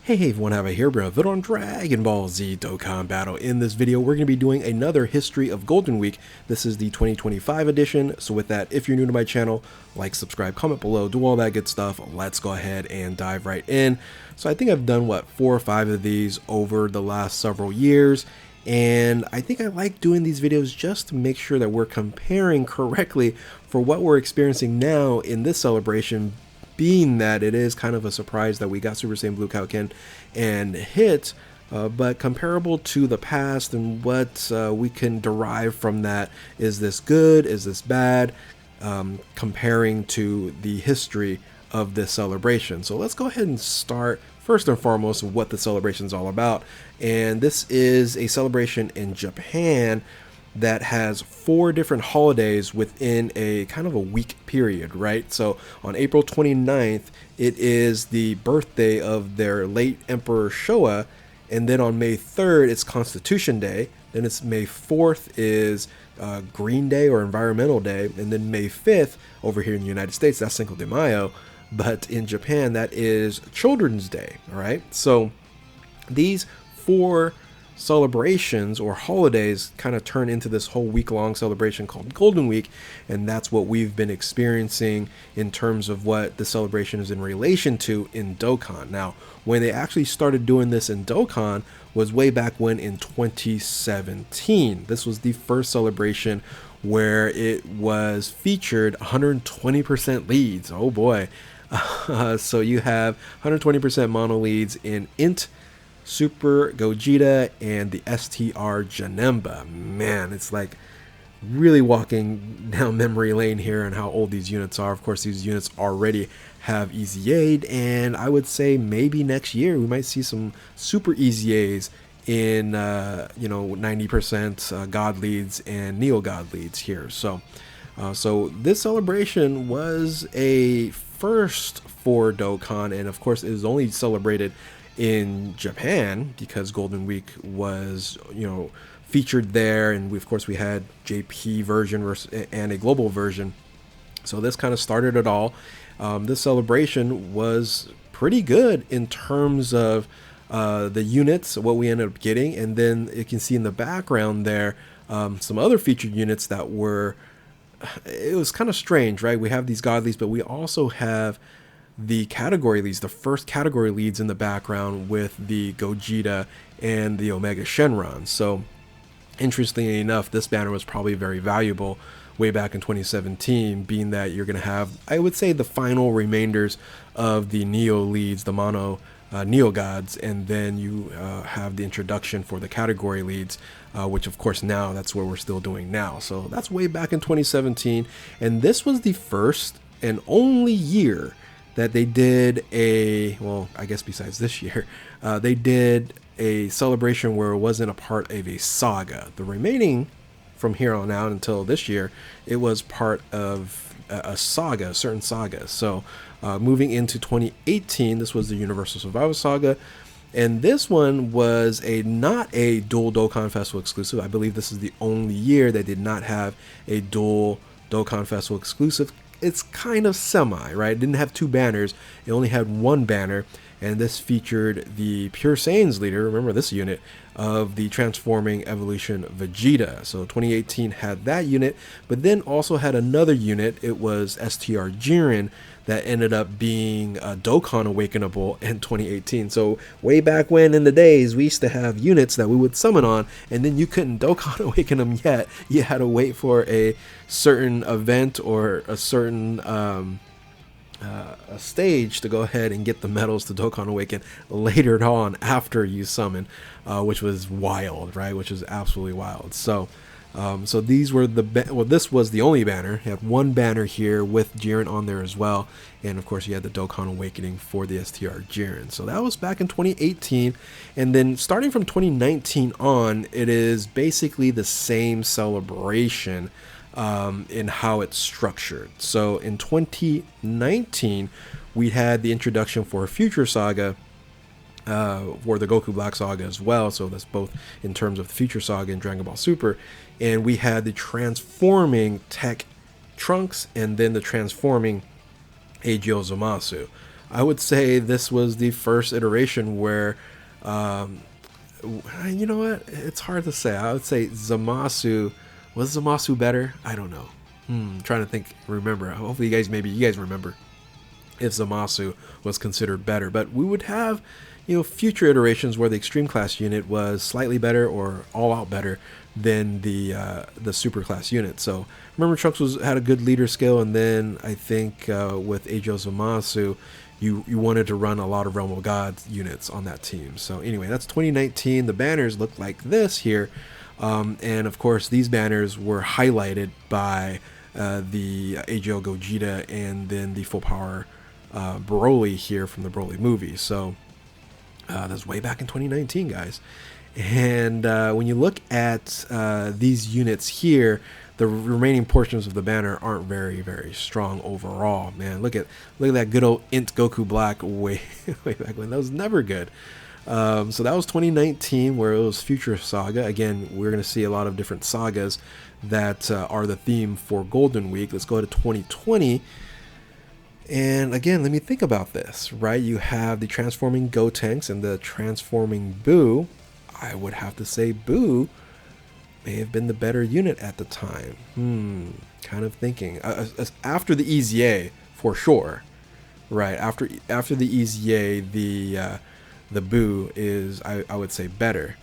Hey everyone, have a here, bro. Video on Dragon Ball Z Dokkan Battle. In this video, we're going to be doing another History of Golden Week. This is the 2025 edition. So with that, if you're new to my channel, like, subscribe, comment below, do all that good stuff. Let's go ahead and dive right in. So I think I've done, 4 or 5 of these over the last several years. And I think I like doing these videos just to make sure that we're comparing correctly for what we're experiencing now in this celebration, being that it is kind of a surprise that we got Super Saiyan Blue Kaioken and hit, but comparable to the past and what we can derive from that. Is this good? Is this bad? Comparing to the history of this celebration. So let's go ahead and start first and foremost with what the celebration is all about. And this is a celebration in Japan that has 4 different holidays within a kind of a week period, right? So on April 29th, it is the birthday of their late Emperor Showa, and then on May 3rd, it's Constitution Day, then it's May 4th is Green Day or Environmental Day, and then May 5th, over here in the United States, that's Cinco de Mayo, but in Japan, that is Children's Day, all right? So these 4 celebrations or holidays kind of turn into this whole week-long celebration called Golden Week, and that's what we've been experiencing in terms of what the celebration is in relation to in Dokkan. Now, when they actually started doing this in Dokkan was way back when in 2017. This was the first celebration where it was featured 120% leads. Oh boy. So you have 120% mono leads in Int, Super Gogeta, and the STR Janemba. Man, it's like really walking down memory lane here and how old these units are. Of course, these units already have Easy Aid, and I would say maybe next year we might see some Super Easy Aids in 90% God leads and Neo God leads here. So this celebration was a first for Dokkan, and of course it was only celebrated in Japan because Golden Week was, featured there, and of course we had JP version and a global version. So this kind of started it all. This celebration was pretty good in terms of the units, what we ended up getting, and then you can see in the background there some other featured units that were. It was kind of strange, right? We have these God leads, but we also have the category leads, the first category leads in the background with the Gogeta and the Omega Shenron. So interestingly enough, this banner was probably very valuable way back in 2017, being that you're going to have, I would say, the final remainders of the Neo leads, the mono Neo gods, and then you have the introduction for the category leads, which of course now that's what we're still doing now. So that's way back in 2017, and this was the first and only year that they did I guess besides this year, they did a celebration where it wasn't a part of a saga. The remaining from here on out until this year, it was part of a saga, a certain saga. So moving into 2018, this was the Universal Survival Saga, and this one was not a dual Dokkan Festival exclusive. I believe this is the only year they did not have a dual Dokkan Festival exclusive. It's kind of semi, right? It didn't have 2 banners. It only had 1 banner, and this featured the Pure Saiyans leader, remember this unit, of the Transforming Evolution Vegeta. So 2018 had that unit, but then also had another unit. It was STR Jiren that ended up being Dokkan Awakenable in 2018. So way back when in the days, we used to have units that we would summon on, and then you couldn't Dokkan Awaken them yet. You had to wait for a certain event or a certain a stage to go ahead and get the medals to Dokkan Awaken later on after you summon, which was wild, right? Which was absolutely wild. So these were this was the only banner. You had 1 banner here with Jiren on there as well, and of course you had the Dokkan Awakening for the STR Jiren. So that was back in 2018, and then starting from 2019 on, it is basically the same celebration in how it's structured. So in 2019, we had the introduction for a Future Saga, for the Goku Black Saga as well. So that's both in terms of the Future Saga and Dragon Ball Super. And we had the transforming Tech Trunks and then the transforming Eiji Ozumasu. I would say this was the first iteration where, you know what? It's hard to say. I would say Zamasu, was Zamasu better? I don't know. Trying to think, remember. Hopefully maybe you guys remember if Zamasu was considered better. But we would have, future iterations where the extreme class unit was slightly better or all out better than the super class unit. So remember, Trunks had a good leader skill, and then I think with Eijo Zamasu, you wanted to run a lot of Realm of Gods units on that team. So anyway, that's 2019. The banners look like this here, and of course these banners were highlighted by the Eijo Gogeta and then the full power Broly here from the Broly movie. So that's way back in 2019, guys. And when you look at these units here, the remaining portions of the banner aren't very, very strong overall. Man, look at that good old Int Goku Black way back when. That was never good. So that was 2019, where it was Future Saga. Again, we're going to see a lot of different sagas that are the theme for Golden Week. Let's go to 2020. And again, let me think about this, right? You have the transforming Gotenks and the transforming Buu. I would have to say Buu may have been the better unit at the time. Kind of thinking. After the EZA, for sure. Right, after the EZA, the Buu is, I would say, better.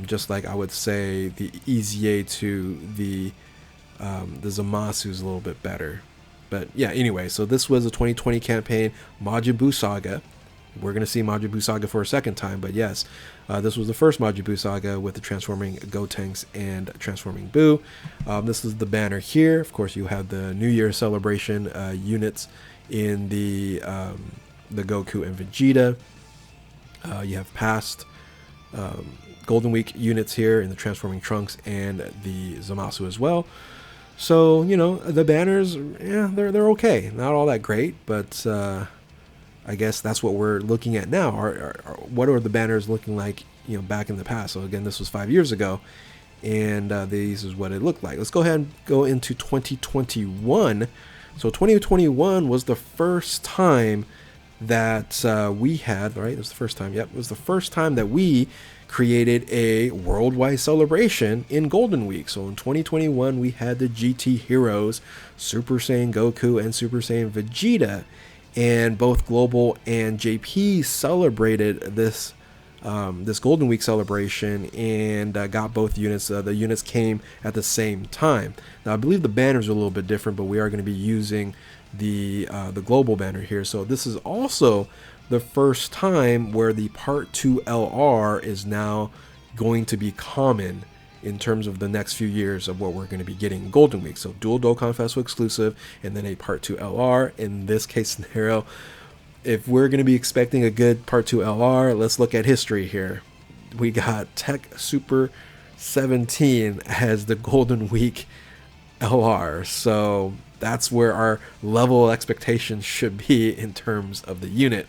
Just like I would say the EZA to the Zamasu is a little bit better. But yeah, anyway, so this was a 2020 campaign, Majin Buu Saga. We're going to see Majin Buu Saga for a second time, but yes, this was the first Majin Buu Saga with the transforming Gotenks and transforming Buu. This is the banner here. Of course, you have the New Year celebration units in the Goku and Vegeta. You have past Golden Week units here in the transforming Trunks and the Zamasu as well. So, the banners, yeah, they're okay. Not all that great, but I guess that's what we're looking at now. What are the banners looking like, back in the past? So again, this was 5 years ago, and this is what it looked like. Let's go ahead and go into 2021. So 2021 was the first time that we had, right? It was the first time. Yep, it was the first time that we created a worldwide celebration in Golden Week. So in 2021, we had the GT Heroes, Super Saiyan Goku and Super Saiyan Vegeta, and both Global and JP celebrated this Golden Week celebration and got both units. The units came at the same time. Now I believe the banners are a little bit different, but we are going to be using the global banner here. So this is also the first time where the Part 2 LR is now going to be common in terms of the next few years of what we're going to be getting in Golden Week. So dual Dokkan Festival exclusive, and then a Part 2 LR. In this case scenario, if we're going to be expecting a good Part 2 LR, let's look at history here. We got Tech Super 17 as the Golden Week LR. So that's where our level of expectations should be in terms of the unit.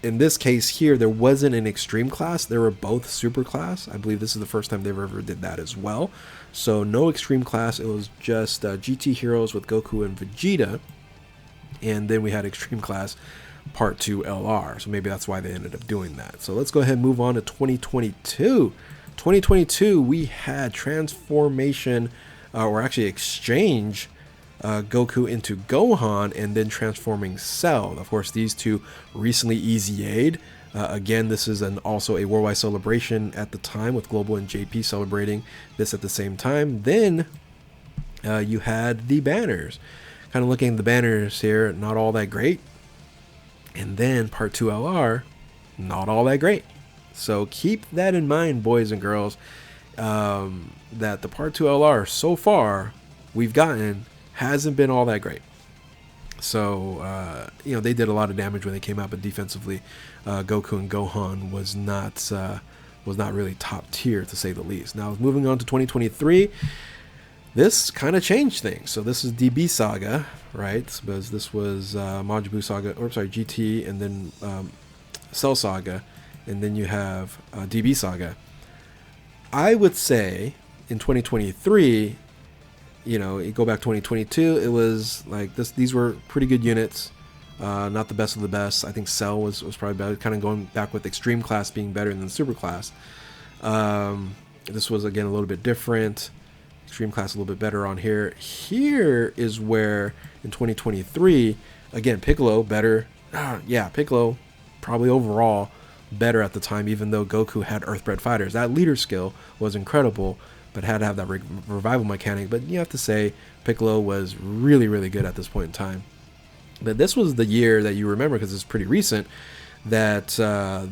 In this case here, there wasn't an extreme class. They were both super class. I believe this is the first time they've ever did that as well. So no extreme class. It was just GT Heroes with Goku and Vegeta. And then we had extreme class Part 2 LR. So maybe that's why they ended up doing that. So let's go ahead and move on to 2022. 2022, we had transformation, or actually exchange Goku into Gohan and then transforming Cell. Of course, these two recently EZA'd. Again, this is also a worldwide celebration at the time with Global and JP celebrating this at the same time. Then you had the banners. Kind of looking at the banners here, not all that great. And then Part 2 LR, not all that great. So keep that in mind, boys and girls, that the Part 2 LR so far we've gotten hasn't been all that great. So, they did a lot of damage when they came out, but defensively, Goku and Gohan was not really top tier, to say the least. Now, moving on to 2023, this kind of changed things. So this is DB Saga, right? Because this was Majin Buu Saga, or sorry, GT, and then Cell Saga, and then you have DB Saga. I would say in 2023, you go back 2022, it was like this. These were pretty good units. Not the best of the best. I think Cell was probably better. Kind of going back with Extreme Class being better than Super Class. This was, again, a little bit different. Extreme Class a little bit better on here. Here is where, in 2023, again, Piccolo better. Yeah, Piccolo probably overall better at the time, even though Goku had Earthbred Fighters. That leader skill was incredible, but had to have that revival mechanic. But you have to say Piccolo was really, really good at this point in time. But this was the year that you remember, because it's pretty recent, that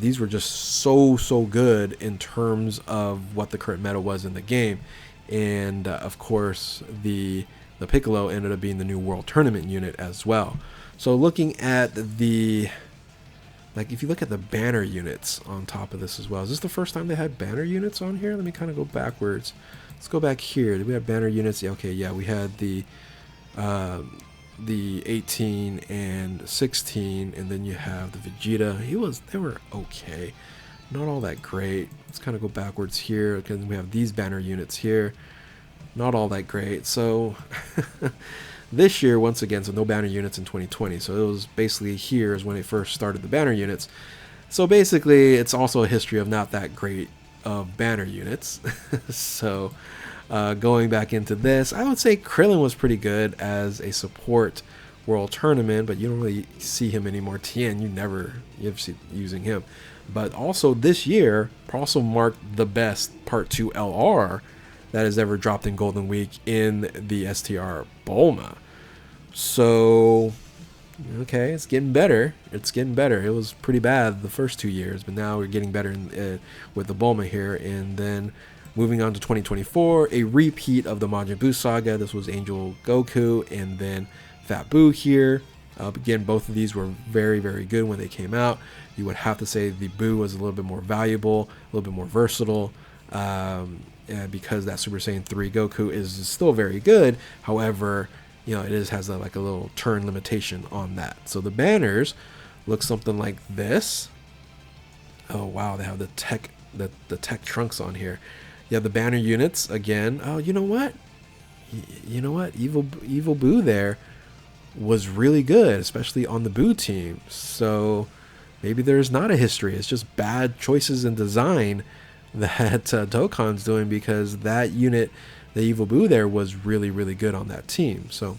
these were just so good in terms of what the current meta was in the game. And of course, the Piccolo ended up being the new World Tournament unit as well. So looking at the, like, if you look at the banner units on top of this as well, is this the first time they had banner units on here? Let me kind of go backwards. Let's go back here. Did we have banner units? Yeah, okay, yeah, we had the 18 and 16, and then you have the Vegeta. They were okay, not all that great. Let's kind of go backwards here, because we have these banner units here, not all that great. So this year, once again, so no banner units in 2020. So it was basically, here is when it first started the banner units. So basically, it's also a history of not that great of banner units. So going back into this, I would say Krillin was pretty good as a support World Tournament, but you don't really see him anymore. Tien, you never see using him. But also this year also marked the best Part 2 LR that has ever dropped in Golden Week in the STR Bulma. So, okay, it's getting better. It's getting better. It was pretty bad the first 2 years, but now we're getting better with the Bulma here. And then moving on to 2024, a repeat of the Majin Buu saga. This was Angel Goku and then Fat Buu here. Again, both of these were very, very good when they came out. You would have to say the Buu was a little bit more valuable, a little bit more versatile, because that Super Saiyan 3 Goku is still very good. However, you know, it has a little turn limitation on that. So the banners look something like this. Oh wow, they have the tech trunks on here. You have the banner units again. Oh, you know what? Evil Buu there was really good, especially on the Buu team. So maybe there's not a history. It's just bad choices in design that Dokkan's doing, because that unit, the Evil Buu there, was really, really good on that team. So,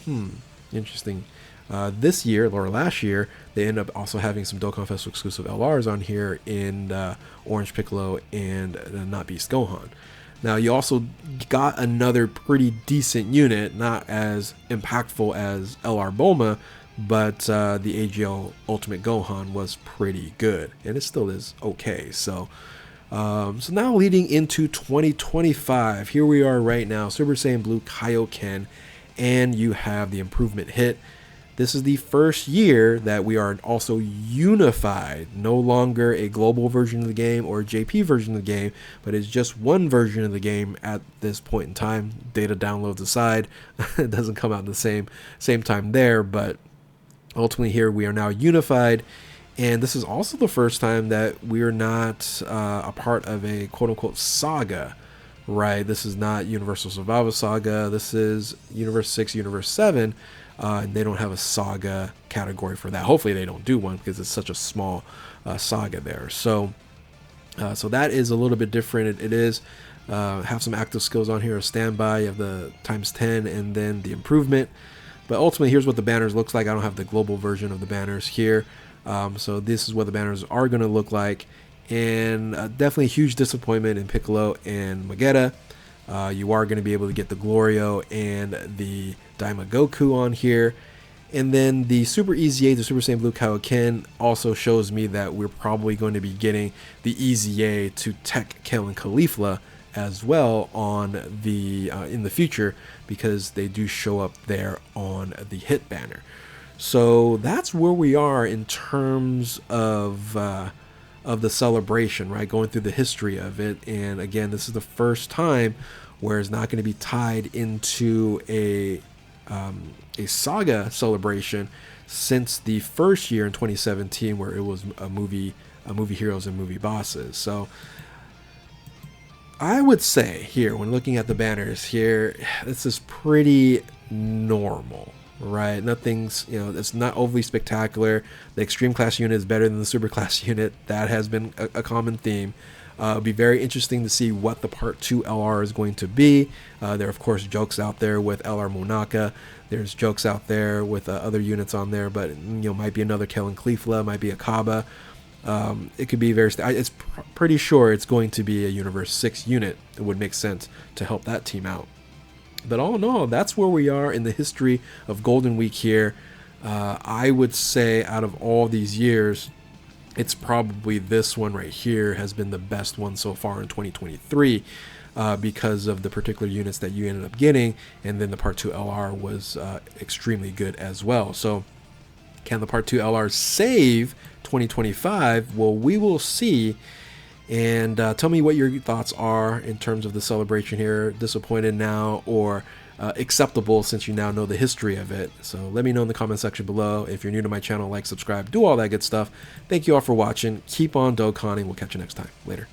interesting. This year, or last year, they end up also having some Dokkan Festival exclusive LRs on here in Orange Piccolo and Not Beast Gohan. Now, you also got another pretty decent unit, not as impactful as LR Bulma, but the AGL Ultimate Gohan was pretty good, and it still is okay. So now leading into 2025, here we are right now, Super Saiyan Blue Kaioken, and you have the improvement hit. This is the first year that we are also unified, no longer a global version of the game or a JP version of the game, but it's just one version of the game at this point in time. Data downloads aside, it doesn't come out in the same time there, but ultimately here we are now unified. And this is also the first time that we are not a part of a quote-unquote saga, right? This is not Universal Survival Saga. This is Universe 6, Universe 7. And they don't have a saga category for that. Hopefully they don't do one, because it's such a small saga there. So that is a little bit different. It is have some active skills on here, a standby of the ×10 and then the improvement. But ultimately, here's what the banners looks like. I don't have the global version of the banners here. So this is what the banners are going to look like. And definitely a huge disappointment in Piccolo and Vegeta. You are going to be able to get the Glorio and the Daima Goku on here. And then the Super EZA, the Super Saiyan Blue Kaioken, also shows me that we're probably going to be getting the EZA to Tech Kel and Caulifla as well on the in the future, because they do show up there on the hit banner. So that's where we are in terms of the celebration, right? Going through the history of it. And again, this is the first time where it's not going to be tied into a saga celebration since the first year in 2017, where it was a movie heroes and movie bosses. So I would say here, when looking at the banners here, this is pretty normal. Right, nothing's, it's not overly spectacular. The extreme class unit is better than the super class unit. That has been a common theme. It'll be very interesting to see what the part 2 LR is going to be. There are of course jokes out there with LR Monaka. There's jokes out there with other units on there, but might be another Kellen Cleefla, might be a Kaba. It could be very. It's pretty sure it's going to be a Universe 6 unit. It would make sense to help that team out. But all in all, that's where we are in the history of Golden Week here. I would say out of all these years, it's probably this one right here has been the best one so far in 2023 because of the particular units that you ended up getting. And then the Part 2 LR was extremely good as well. So can the Part 2 LR save 2025? Well, we will see. And tell me what your thoughts are in terms of the celebration here. Disappointed now or acceptable since you now know the history of it. So let me know in the comment section below. If you're new to my channel, like, subscribe, do all that good stuff. Thank you all for watching. Keep on Dokkaning. We'll catch you next time. Later.